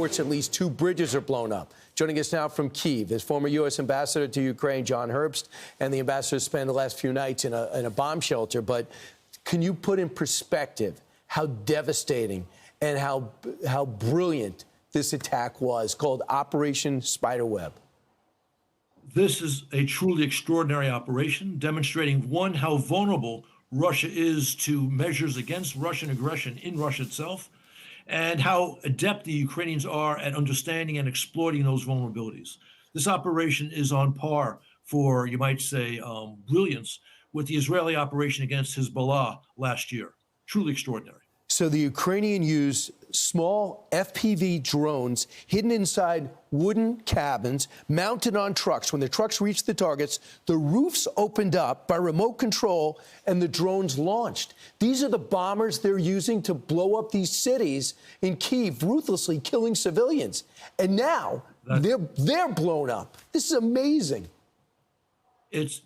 At least 2 bridges are blown up. Joining us now from Kyiv is former U.S. Ambassador to Ukraine, John Herbst, and the ambassador spent the last few nights in a bomb shelter. But can you put in perspective how devastating and how brilliant this attack was, called Operation Spiderweb? This is a truly extraordinary operation, demonstrating, one, how vulnerable Russia is to measures against Russian aggression in Russia itself, and how adept the Ukrainians are at understanding and exploiting those vulnerabilities. This operation is on par for, you might say, brilliance with the Israeli operation against Hezbollah last year. Truly extraordinary. So the Ukrainian used small FPV drones hidden inside wooden cabins mounted on trucks. When the trucks reached the targets, the roofs opened up by remote control and the drones launched. These are the bombers they're using to blow up these cities in Kyiv, ruthlessly killing civilians. And now they're blown up. This is amazing. It's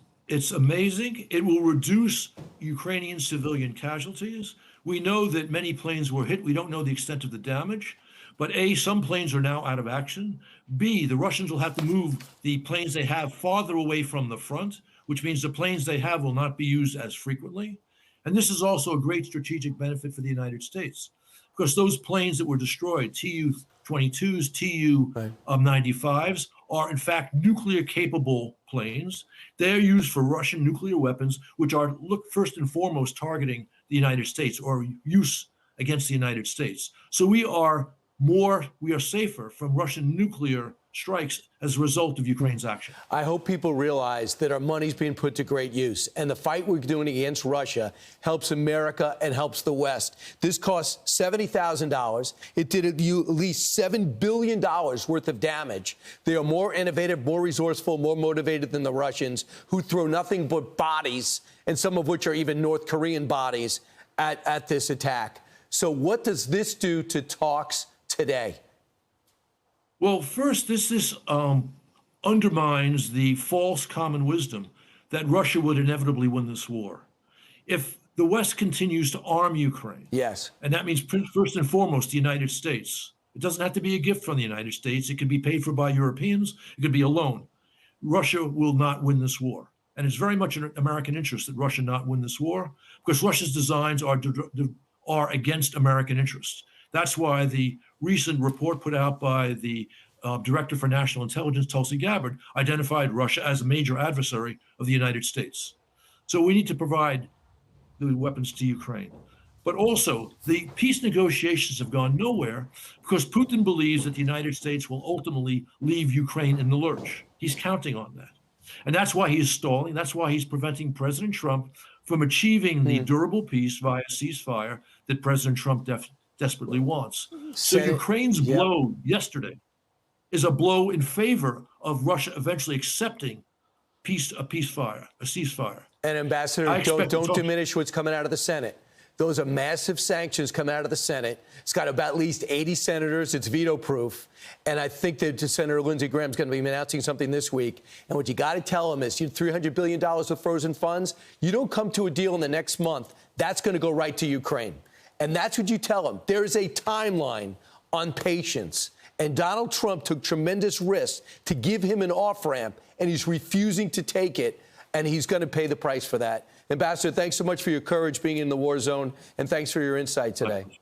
amazing. It will reduce Ukrainian civilian casualties. We know that many planes were hit. We don't know the extent of the damage. But A, some planes are now out of action. B, the Russians will have to move the planes they have farther away from the front, which means the planes they have will not be used as frequently. And this is also a great strategic benefit for the United States, because those planes that were destroyed, Tu-22s, Tu-95s, are in fact nuclear-capable planes. They're used for Russian nuclear weapons, which are, first and foremost, targeting the United States, or use against the United States. So we are safer from Russian nuclear strikes as a result of Ukraine's action. I hope people realize that our money's being put to great use, and the fight we're doing against Russia helps America and helps the West. This cost $70,000. It did at least $7 billion worth of damage. They are more innovative, more resourceful, more motivated than the Russians, who throw nothing but bodies, and some of which are even North Korean bodies, at this attack. So what does this do to talks today? Well, first, this undermines the false common wisdom that Russia would inevitably win this war. If the West continues to arm Ukraine, yes, and that means first and foremost the United States. It doesn't have to be a gift from the United States. It could be paid for by Europeans. It could be a loan. Russia will not win this war. And it's very much in American interest that Russia not win this war, because Russia's designs are against American interests. That's why the recent report put out by the Director for National Intelligence, Tulsi Gabbard, identified Russia as a major adversary of the United States. So we need to provide the weapons to Ukraine. But also, the peace negotiations have gone nowhere because Putin believes that the United States will ultimately leave Ukraine in the lurch. He's counting on that. And that's why he is stalling. That's why he's preventing President Trump from achieving the durable peace via ceasefire that President Trump desperately wants. So Ukraine's blow yesterday is a blow in favor of Russia eventually accepting a ceasefire. And Ambassador, don't diminish what's coming out of the Senate. Those are massive sanctions coming out of the Senate. It's got about at least 80 senators. It's veto-proof. And I think that Senator Lindsey Graham's going to be announcing something this week. And what you got to tell them is, $300 billion of frozen funds, you don't come to a deal in the next month, that's going to go right to Ukraine. And that's what you tell them. There is a timeline on patience. And Donald Trump took tremendous risks to give him an off-ramp, and he's refusing to take it, and he's going to pay the price for that. Ambassador, thanks so much for your courage being in the war zone, and thanks for your insight today.